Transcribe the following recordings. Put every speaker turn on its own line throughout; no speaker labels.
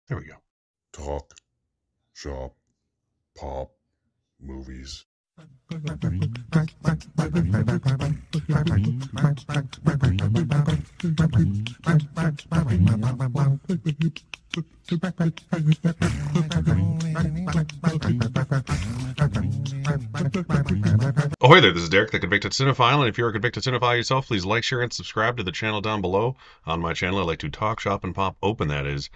There we go. Talk, shop, pop, movies. Ahoy there, this is Derek, the Convicted Cinephile, and if you're a convicted cinephile yourself, please like, share, and subscribe to the channel down below. On my channel, I like to talk, shop, and pop open, that is,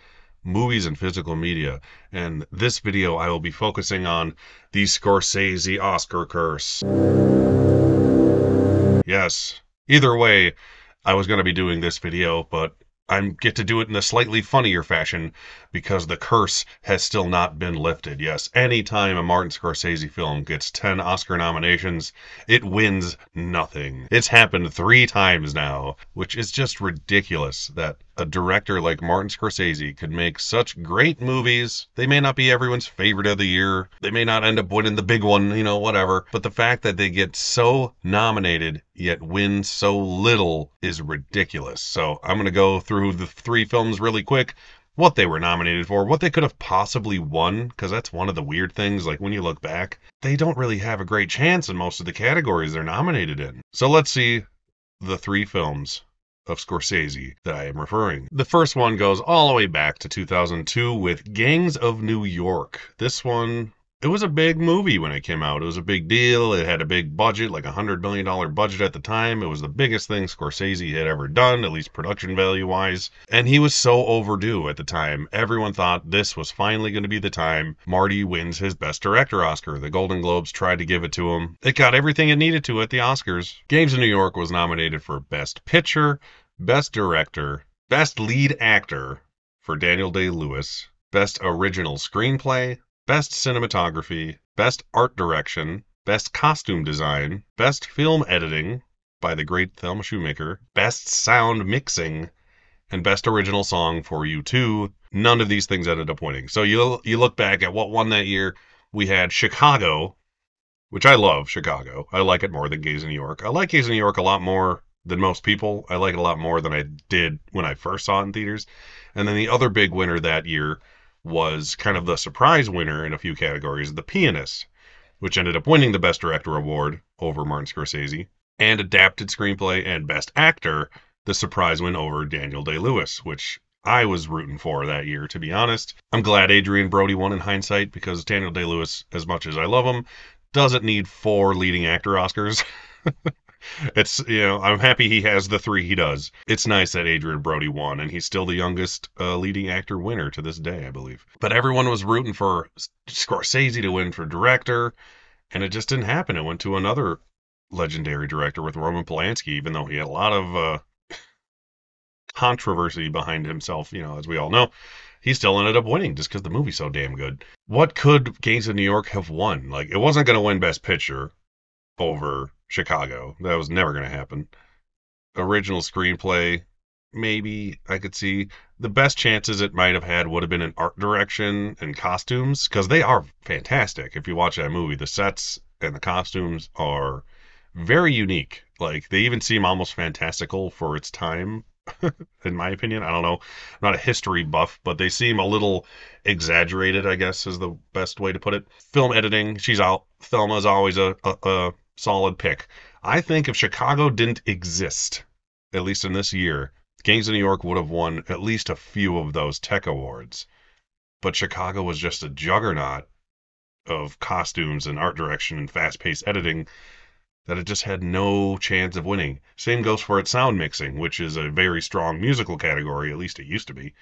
movies and physical media. And this video, I will be focusing on the Scorsese Oscar curse. Yes. Either way, I was going to be doing this video, but I get to do it in a slightly funnier fashion because the curse has still not been lifted. Yes, anytime a Martin Scorsese film gets 10 Oscar nominations, it wins nothing. It's happened 3 times now, which is just ridiculous that a director like Martin Scorsese could make such great movies. They may not be everyone's favorite of the year. They may not end up winning the big one, whatever. But the fact that they get so nominated yet win so little is ridiculous. So I'm going to go through the 3 films really quick, what they were nominated for, what they could have possibly won, because that's one of the weird things. Like when you look back, they don't really have a great chance in most of the categories they're nominated in. So let's see the 3 films of Scorsese that I am referring. The first one goes all the way back to 2002 with Gangs of New York. This one, it was a big movie when it came out. It was a big deal. It had a big budget, like $100 million budget at the time. It was the biggest thing Scorsese had ever done, at least production value wise. And he was so overdue at the time. Everyone thought this was finally going to be the time Marty wins his Best Director Oscar. The Golden Globes tried to give it to him. It got everything it needed to at the Oscars. Gangs of New York was nominated for Best Picture, Best Director, Best Lead Actor for Daniel Day-Lewis, Best Original Screenplay, Best Cinematography, Best Art Direction, Best Costume Design, Best Film Editing by the great Thelma Shoemaker, Best Sound Mixing, and Best Original Song for U2. None of these things ended up winning. So you look back at what won that year. We had Chicago, which I love Chicago. I like it more than Gangs of New York. I like Gangs of New York a lot more than most people. I like it a lot more than I did when I first saw it in theaters. And then the other big winner that year was kind of the surprise winner in a few categories, The Pianist, which ended up winning the Best Director award over Martin Scorsese, and Adapted Screenplay and Best Actor, the surprise win over Daniel Day-Lewis, which I was rooting for that year, to be honest. I'm glad Adrian Brody won in hindsight, because Daniel Day-Lewis, as much as I love him, doesn't need 4 leading actor Oscars. It's, I'm happy he has the 3 he does. It's nice that Adrian Brody won, and he's still the youngest leading actor winner to this day, I believe. But everyone was rooting for Scorsese to win for director, and it just didn't happen. It went to another legendary director with Roman Polanski, even though he had a lot of controversy behind himself, as we all know. He still ended up winning just because the movie's so damn good. What could Gangs of New York have won? Like, it wasn't going to win Best Picture over Chicago. That was never going to happen. Original screenplay, maybe I could see. The best chances it might have had would have been in art direction and costumes, because they are fantastic. If you watch that movie, the sets and the costumes are very unique. Like, they even seem almost fantastical for its time, in my opinion. I don't know. I'm not a history buff, but they seem a little exaggerated, I guess, is the best way to put it. Film editing, she's out. Thelma's always a solid pick. I think if Chicago didn't exist, at least in this year, Gangs of New York would have won at least a few of those tech awards. But Chicago was just a juggernaut of costumes and art direction and fast-paced editing that it just had no chance of winning. Same goes for its sound mixing, which is a very strong musical category, at least it used to be.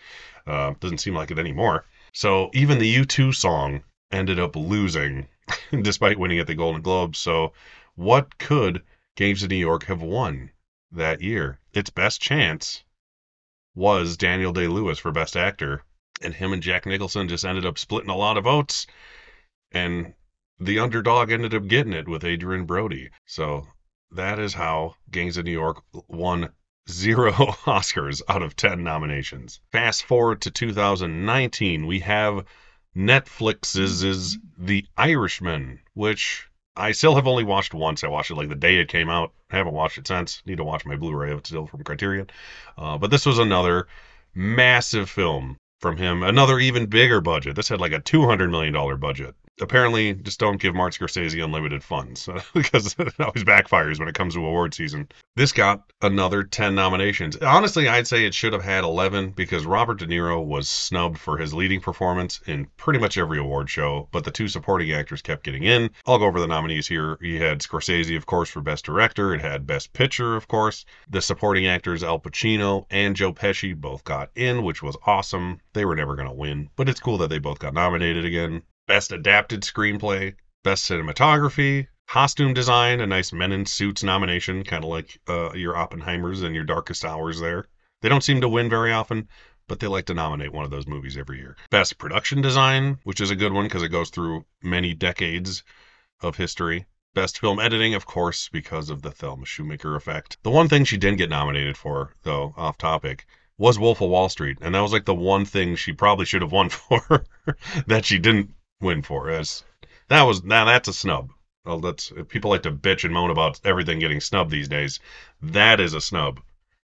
Doesn't seem like it anymore. So even the U2 song ended up losing, despite winning at the Golden Globes. So what could Gangs of New York have won that year? Its best chance was Daniel Day-Lewis for Best Actor, and him and Jack Nicholson just ended up splitting a lot of votes, and the underdog ended up getting it with Adrian Brody. So that is how Gangs of New York won 0 Oscars out of 10 nominations. Fast forward to 2019, we have Netflix's The Irishman, which I still have only watched once. I watched it like the day it came out. I haven't watched it since. Need to watch my Blu-ray of it still from Criterion. But this was another massive film from him. Another even bigger budget. This had like a $200 million budget. Apparently, just don't give Martin Scorsese unlimited funds because it always backfires when it comes to award season. This got another 10 nominations. Honestly, I'd say it should have had 11 because Robert De Niro was snubbed for his leading performance in pretty much every award show, but the two supporting actors kept getting in. I'll go over the nominees here. You had Scorsese, of course, for Best Director. It had Best Picture, of course. The supporting actors Al Pacino and Joe Pesci both got in, which was awesome. They were never going to win, but it's cool that they both got nominated again. Best Adapted Screenplay, Best Cinematography, Costume Design, a nice Men in Suits nomination, kind of like your Oppenheimers and your Darkest Hours there. They don't seem to win very often, but they like to nominate one of those movies every year. Best Production Design, which is a good one because it goes through many decades of history. Best Film Editing, of course, because of the Thelma Shoemaker effect. The one thing she didn't get nominated for, though, off topic, was Wolf of Wall Street, and that was like the one thing she probably should have won for that she didn't win for. That's a snub. Well, people like to bitch and moan about everything getting snubbed these days. That is a snub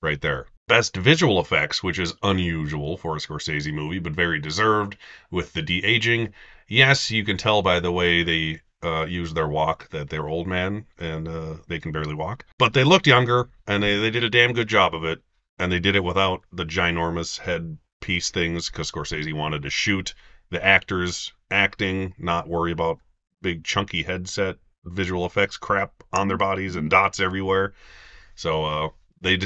right there. Best visual effects, which is unusual for a Scorsese movie, but very deserved with the de-aging. Yes, you can tell by the way they use their walk that they're old man and they can barely walk. But they looked younger and they did a damn good job of it. And they did it without the ginormous headpiece things because Scorsese wanted to shoot the actors acting, not worry about big chunky headset visual effects crap on their bodies and dots everywhere. So they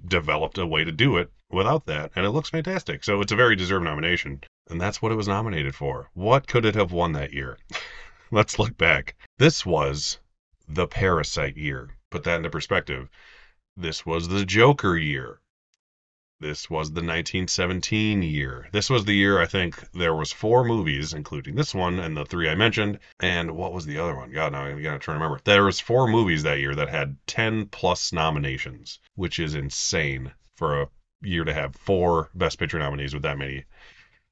developed a way to do it without that, and it looks fantastic. So it's a very deserved nomination, and that's what it was nominated for. What could it have won that year? Let's look back. This was the Parasite year. Put that into perspective. This was the Joker year. This was the 1917 year. This was the year I think there was 4 movies, including this one and the 3 I mentioned. And what was the other one? God, now I'm gonna try to remember. There was 4 movies that year that had 10 plus nominations, which is insane for a year to have 4 Best Picture nominees with that many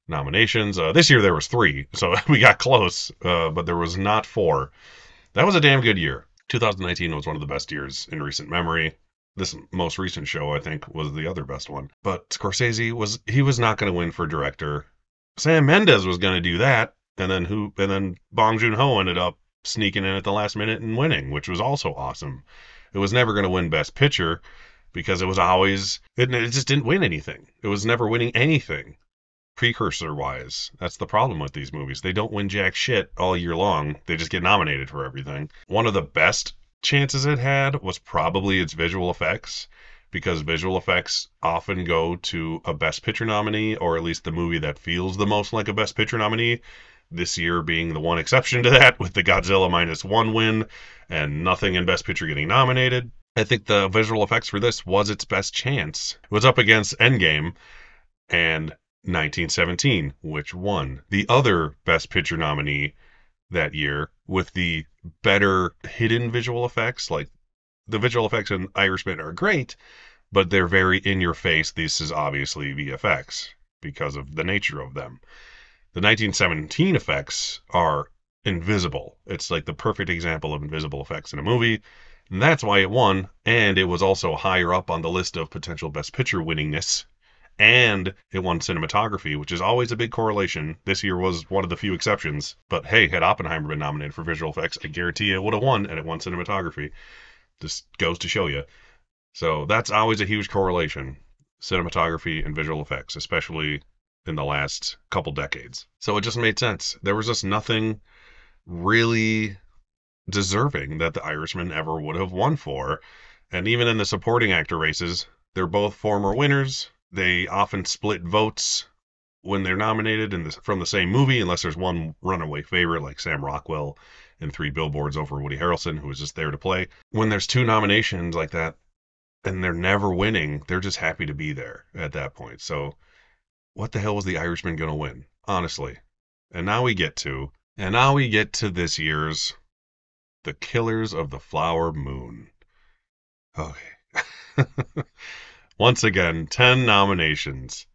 nominations. This year there was 3, so we got close, but there was not 4. That was a damn good year. 2019 was one of the best years in recent memory. This most recent show, I think, was the other best one. But Scorsese was not going to win for director. Sam Mendes was going to do that, and then Bong Joon-ho ended up sneaking in at the last minute and winning, which was also awesome. It was never going to win Best Picture because it just didn't win anything. It was never winning anything precursor wise. That's the problem with these movies. They don't win jack shit all year long. They just get nominated for everything. One of the best chances it had was probably its visual effects, because visual effects often go to a Best Picture nominee, or at least the movie that feels the most like a Best Picture nominee. This year being the one exception to that, with the Godzilla -1 win and nothing in Best Picture getting nominated. I think the visual effects for this was its best chance. It was up against Endgame and 1917, which won. The other Best Picture nominee that year with the better hidden visual effects. Like, the visual effects in Irishman are great, but they're very in your face. This is obviously VFX because of the nature of them. The 1917 effects are invisible. It's like the perfect example of invisible effects in a movie. And that's why it won, and it was also higher up on the list of potential Best Picture winningness. And it won cinematography, which is always a big correlation. This year was one of the few exceptions. But hey, had Oppenheimer been nominated for visual effects, I guarantee it would have won, and it won cinematography. Just goes to show you. So that's always a huge correlation. Cinematography and visual effects, especially in the last couple decades. So it just made sense. There was just nothing really deserving that the Irishman ever would have won for. And even in the supporting actor races, they're both former winners. They often split votes when they're nominated from the same movie, unless there's one runaway favorite like Sam Rockwell in 3 Billboards Over Woody Harrelson, who was just there to play. When there's 2 nominations like that and they're never winning, they're just happy to be there at that point. So what the hell was the Irishman going to win? Honestly. And now we get to this year's The Killers of the Flower Moon. Okay. Once again, 10 nominations.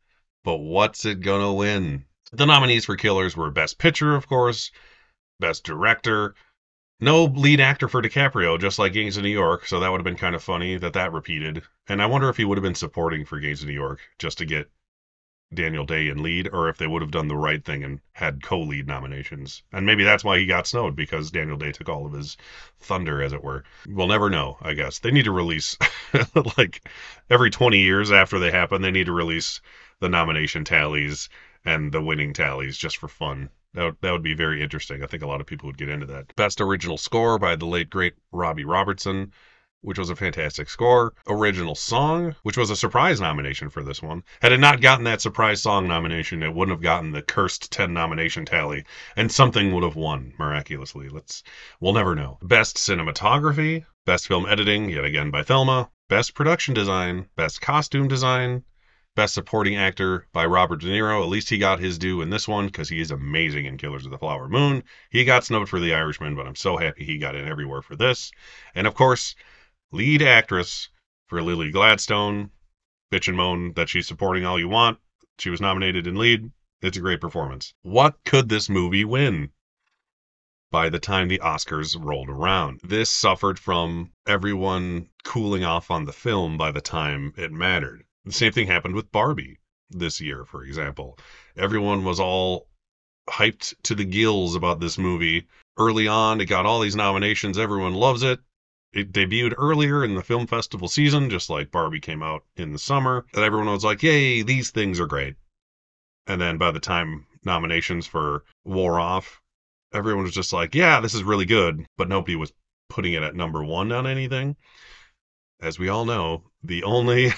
But what's it gonna win? The nominees for Killers were Best Picture, of course, Best Director. No lead actor for DiCaprio, just like Gangs of New York, so that would have been kind of funny that that repeated. And I wonder if he would have been supporting for Gangs of New York just to get Daniel Day in lead, or if they would have done the right thing and had co-lead nominations. And maybe that's why he got snowed, because Daniel Day took all of his thunder, as it were. We'll never know, I guess. They need to release, like, every 20 years after they happen, they need to release the nomination tallies and the winning tallies just for fun. That would be very interesting. I think a lot of people would get into that. Best original score by the late, great Robbie Robertson, which was a fantastic score. Original song, which was a surprise nomination for this one. Had it not gotten that surprise song nomination, it wouldn't have gotten the cursed 10 nomination tally, and something would have won miraculously. We'll never know. Best cinematography, best film editing, yet again by Thelma. Best production design, best costume design, best supporting actor by Robert De Niro. At least he got his due in this one because he is amazing in Killers of the Flower Moon. He got snubbed for The Irishman, but I'm so happy he got in everywhere for this. And of course, lead actress for Lily Gladstone. Bitch and moan that she's supporting all you want. She was nominated in lead. It's a great performance. What could this movie win by the time the Oscars rolled around? This suffered from everyone cooling off on the film by the time it mattered. The same thing happened with Barbie this year, for example. Everyone was all hyped to the gills about this movie. Early on, it got all these nominations. Everyone loves it. It debuted earlier in the film festival season, just like Barbie came out in the summer. And everyone was like, yay, these things are great. And then by the time nominations for wore off, everyone was just like, yeah, this is really good. But nobody was putting it at number one on anything. As we all know, the only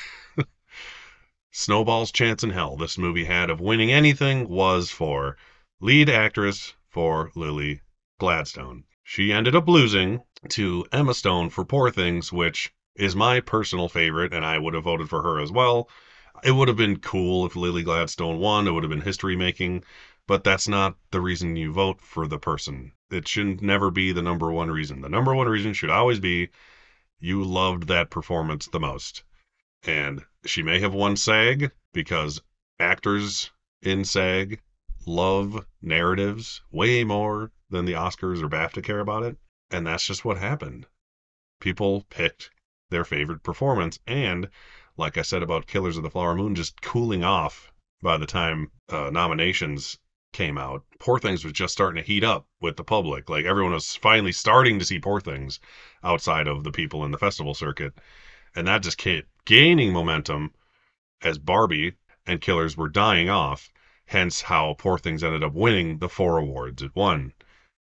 snowball's chance in hell this movie had of winning anything was for lead actress for Lily Gladstone. She ended up losing to Emma Stone for Poor Things, which is my personal favorite, and I would have voted for her as well. It would have been cool if Lily Gladstone won. It would have been history making, but that's not the reason you vote for the person. It should never be the number one reason. The number one reason should always be you loved that performance the most. And she may have won SAG because actors in SAG love narratives way more than the Oscars or BAFTA care about it. And that's just what happened. People picked their favorite performance. And like I said about Killers of the Flower Moon, just cooling off by the time nominations came out. Poor Things was just starting to heat up with the public. Like everyone was finally starting to see Poor Things outside of the people in the festival circuit. And that just kept gaining momentum as Barbie and Killers were dying off, hence how Poor Things ended up winning the 4 awards it won,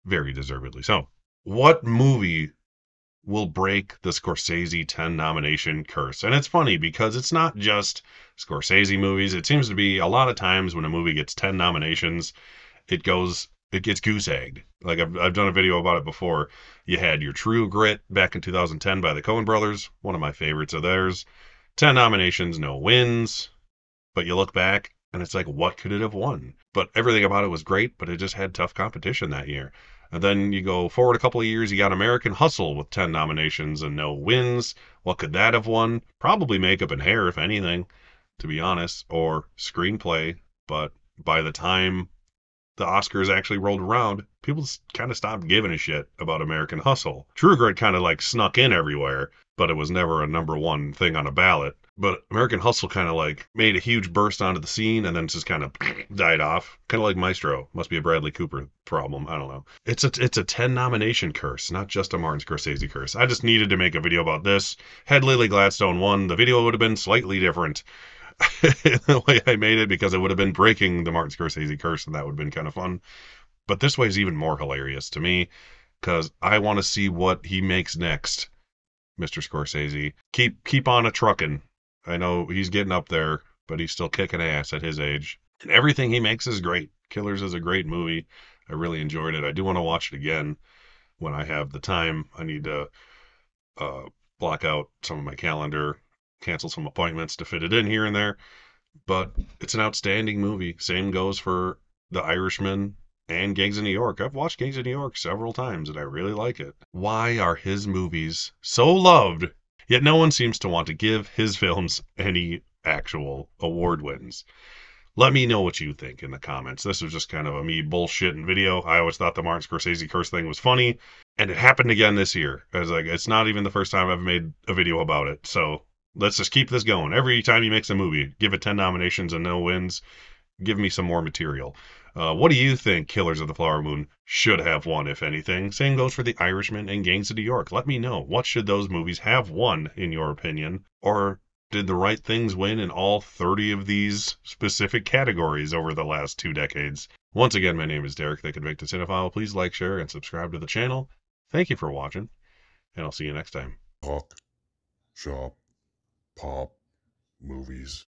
very deservedly so. What movie will break the Scorsese 10 nomination curse? And it's funny because it's not just Scorsese movies. It seems to be a lot of times when a movie gets 10 nominations, it gets goose egged. Like I've done a video about it before. You had your True Grit back in 2010 by the Coen brothers, one of my favorites of theirs. 10 nominations, no wins. But you look back and it's like, what could it have won? But everything about it was great, but it just had tough competition that year. And then you go forward a couple of years, you got American Hustle with 10 nominations and no wins. What could that have won? Probably Makeup and Hair, if anything, to be honest, or Screenplay. But by the time the Oscars actually rolled around, people kind of stopped giving a shit about American Hustle. True Grit kind of like snuck in everywhere, but it was never a number one thing on a ballot. But American Hustle kind of like made a huge burst onto the scene and then just kind of died off. Kind of like Maestro. Must be a Bradley Cooper problem. I don't know. It's a 10 nomination curse, not just a Martin Scorsese curse. I just needed to make a video about this. Had Lily Gladstone won, the video would have been slightly different the way I made it, because it would have been breaking the Martin Scorsese curse, and that would have been kind of fun. But this way is even more hilarious to me, because I want to see what he makes next, Mr. Scorsese. Keep on a truckin'. I know he's getting up there, but he's still kicking ass at his age. And everything he makes is great. Killers is a great movie. I really enjoyed it. I do want to watch it again when I have the time. I need to block out some of my calendar, cancel some appointments to fit it in here and there. But it's an outstanding movie. Same goes for The Irishman and Gangs of New York. I've watched Gangs of New York several times and I really like it. Why are his movies so loved Yet no one seems to want to give his films any actual award wins. Let me know what you think in the comments. This was just kind of a me bullshitting video. I always thought the Martin Scorsese curse thing was funny, and it happened again this year. I was like, it's not even the first time I've made a video about it. So let's just keep this going. Every time he makes a movie, give it 10 nominations and no wins. Give me some more material. What do you think Killers of the Flower Moon should have won, if anything? Same goes for The Irishman and Gangs of New York. Let me know. What should those movies have won, in your opinion? Or did the right things win in all 30 of these specific categories over the last 2 decades? Once again, my name is Derek, the Convicted Cinephile. Please like, share, and subscribe to the channel. Thank you for watching, and I'll see you next time.
Talk, shop, pop, movies.